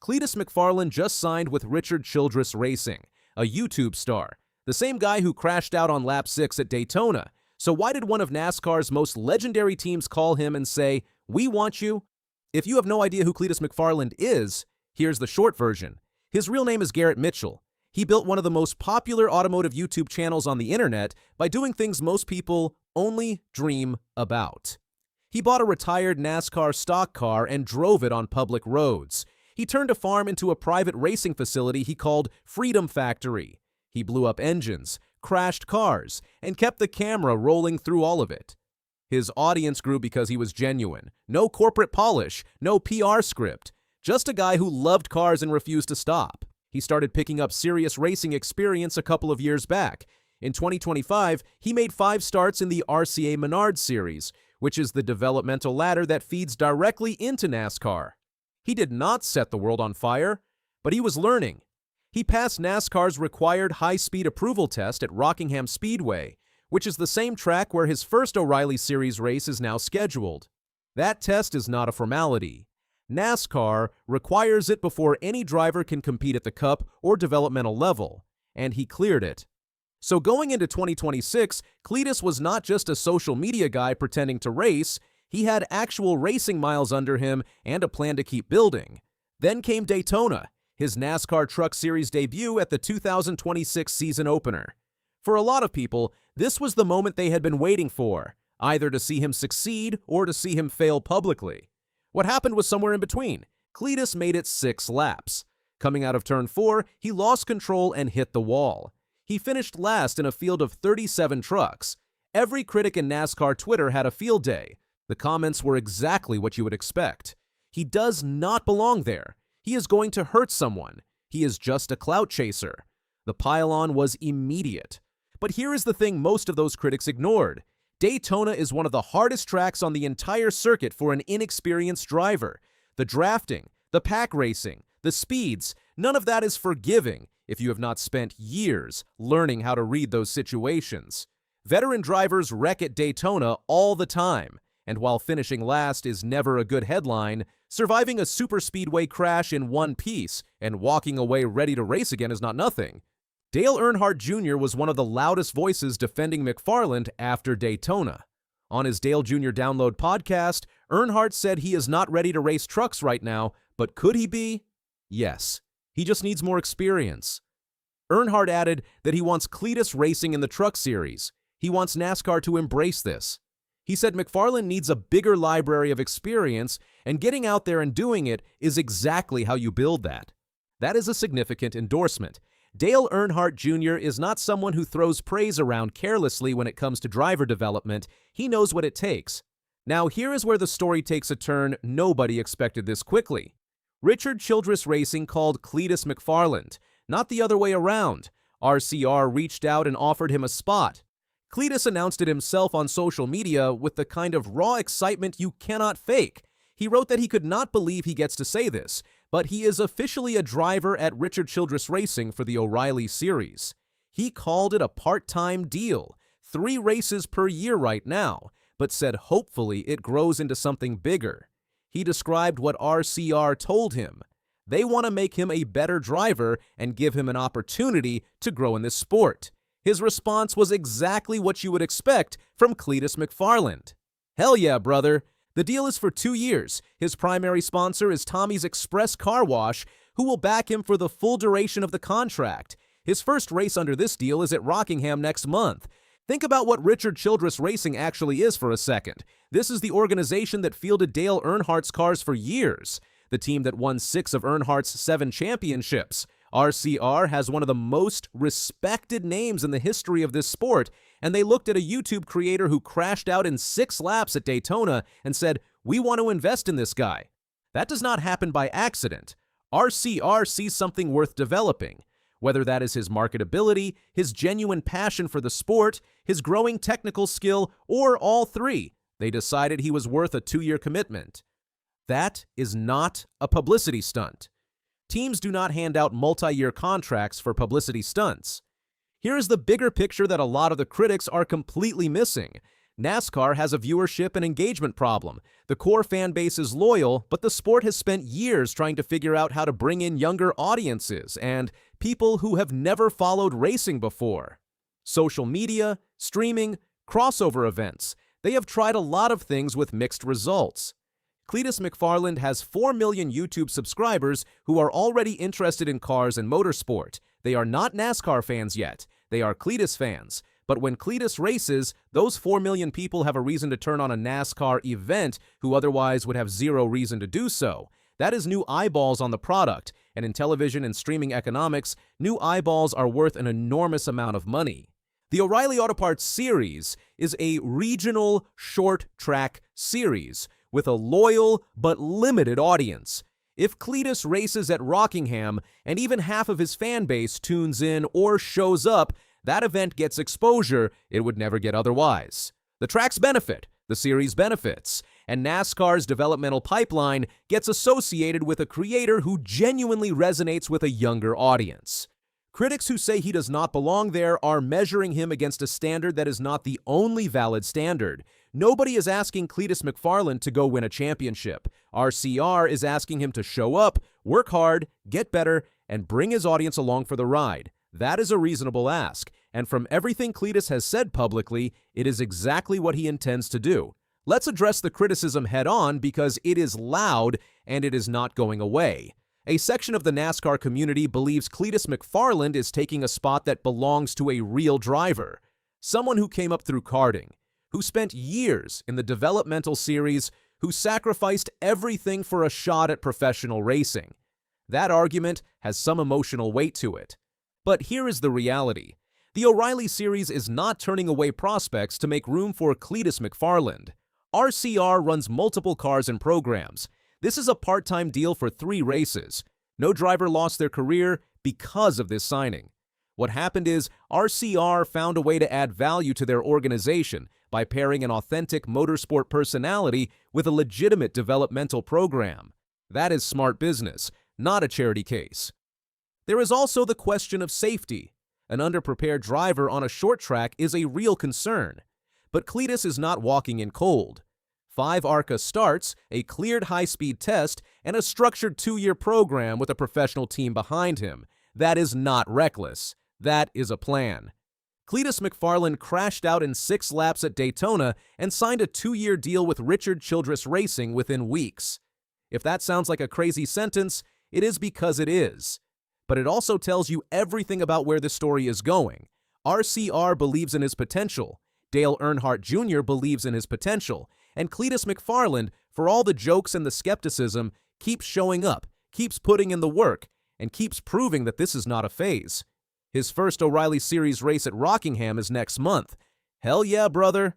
Cleetus McFarland just signed with Richard Childress Racing, a YouTube star, the same guy who crashed out on lap 6 at Daytona. So why did one of NASCAR's most legendary teams call him and say, "We want you"? If you have no idea who Cleetus McFarland is, here's the short version. His real name is Garrett Mitchell. He built one of the most popular automotive YouTube channels on the internet by doing things most people only dream about. He bought a retired NASCAR stock car and drove it on public roads. He turned a farm into a private racing facility he called Freedom Factory. He blew up engines, crashed cars, and kept the camera rolling through all of it. His audience grew because he was genuine. No corporate polish, no PR script. Just a guy who loved cars and refused to stop. He started picking up serious racing experience a couple of years back. In 2025, he made 5 starts in the RCA Menard Series, which is the developmental ladder that feeds directly into NASCAR. He did not set the world on fire, but he was learning. He passed NASCAR's required high-speed approval test at Rockingham Speedway, which is the same track where his first O'Reilly Series race is now scheduled. That test is not a formality. NASCAR requires it before any driver can compete at the Cup or developmental level, and he cleared it. So going into 2026, Cleetus was not just a social media guy pretending to race, he had actual racing miles under him and a plan to keep building. Then came Daytona, his NASCAR Truck Series debut at the 2026 season opener. For a lot of people, this was the moment they had been waiting for, either to see him succeed or to see him fail publicly. What happened was somewhere in between. Cleetus made it 6 laps. Coming out of turn 4, he lost control and hit the wall. He finished last in a field of 37 trucks. Every critic in NASCAR Twitter had a field day. The comments were exactly what you would expect. He does not belong there. He is going to hurt someone. He is just a clout chaser. The pile-on was immediate. But here is the thing most of those critics ignored. Daytona is one of the hardest tracks on the entire circuit for an inexperienced driver. The drafting, the pack racing, the speeds, none of that is forgiving if you have not spent years learning how to read those situations. Veteran drivers wreck at Daytona all the time, and while finishing last is never a good headline, surviving a superspeedway crash in one piece and walking away ready to race again is not nothing. Dale Earnhardt Jr. was one of the loudest voices defending McFarland after Daytona. On his Dale Jr. Download podcast, Earnhardt said he is not ready to race trucks right now, but could he be? Yes. He just needs more experience. Earnhardt added that he wants Cleetus racing in the Truck Series. He wants NASCAR to embrace this. He said McFarland needs a bigger library of experience, and getting out there and doing it is exactly how you build that. That is a significant endorsement. Dale Earnhardt Jr. is not someone who throws praise around carelessly when it comes to driver development. He knows what it takes. Now, here is where the story takes a turn nobody expected this quickly. Richard Childress Racing called Cleetus McFarland, not the other way around. RCR reached out and offered him a spot. Cleetus announced it himself on social media with the kind of raw excitement you cannot fake. He wrote that he could not believe he gets to say this, but he is officially a driver at Richard Childress Racing for the O'Reilly Series. He called it a part-time deal, 3 races per year right now, but said hopefully it grows into something bigger. He described what RCR told him. They want to make him a better driver and give him an opportunity to grow in this sport. His response was exactly what you would expect from Cleetus McFarland. Hell yeah, brother. The deal is for 2 years. His primary sponsor is Tommy's Express Car Wash, who will back him for the full duration of the contract. His first race under this deal is at Rockingham next month. Think about what Richard Childress Racing actually is for a second. This is the organization that fielded Dale Earnhardt's cars for years, the team that won 6 of Earnhardt's 7 championships. RCR has one of the most respected names in the history of this sport, and they looked at a YouTube creator who crashed out in 6 laps at Daytona and said, "We want to invest in this guy." That does not happen by accident. RCR sees something worth developing. Whether that is his marketability, his genuine passion for the sport, his growing technical skill, or all 3, they decided he was worth a 2-year commitment. That is not a publicity stunt. Teams do not hand out multi-year contracts for publicity stunts. Here is the bigger picture that a lot of the critics are completely missing. NASCAR has a viewership and engagement problem. The core fan base is loyal, but the sport has spent years trying to figure out how to bring in younger audiences and people who have never followed racing before. Social media, streaming, crossover events. They have tried a lot of things with mixed results. Cleetus McFarland has 4 million YouTube subscribers who are already interested in cars and motorsport. They are not NASCAR fans yet. They are Cleetus fans. But when Cleetus races, those 4 million people have a reason to turn on a NASCAR event who otherwise would have zero reason to do so. That is new eyeballs on the product, and in television and streaming economics, new eyeballs are worth an enormous amount of money. The O'Reilly Auto Parts series is a regional short track series with a loyal but limited audience. If Cleetus races at Rockingham and even half of his fan base tunes in or shows up, that event gets exposure it would never get otherwise. The tracks benefit, the series benefits, and NASCAR's developmental pipeline gets associated with a creator who genuinely resonates with a younger audience. Critics who say he does not belong there are measuring him against a standard that is not the only valid standard. Nobody is asking Cleetus McFarland to go win a championship. RCR is asking him to show up, work hard, get better, and bring his audience along for the ride. That is a reasonable ask, and from everything Cleetus has said publicly, it is exactly what he intends to do. Let's address the criticism head-on because it is loud and it is not going away. A section of the NASCAR community believes Cleetus McFarland is taking a spot that belongs to a real driver, someone who came up through karting, who spent years in the developmental series, who sacrificed everything for a shot at professional racing. That argument has some emotional weight to it. But here is the reality. The O'Reilly series is not turning away prospects to make room for Cleetus McFarland. RCR runs multiple cars and programs. This is a part-time deal for 3 races. No driver lost their career because of this signing. What happened is RCR found a way to add value to their organization by pairing an authentic motorsport personality with a legitimate developmental program. That is smart business, not a charity case. There is also the question of safety. An underprepared driver on a short track is a real concern. But Cleetus is not walking in cold. 5 ARCA starts, a cleared high-speed test, and a structured 2-year program with a professional team behind him. That is not reckless. That is a plan. Cleetus McFarland crashed out in 6 laps at Daytona and signed a 2-year deal with Richard Childress Racing within weeks. If that sounds like a crazy sentence, it is because it is. But it also tells you everything about where the story is going. RCR believes in his potential. Dale Earnhardt Jr. believes in his potential. And Cleetus McFarland, for all the jokes and the skepticism, keeps showing up, keeps putting in the work, and keeps proving that this is not a phase. His first O'Reilly Series race at Rockingham is next month. Hell yeah, brother.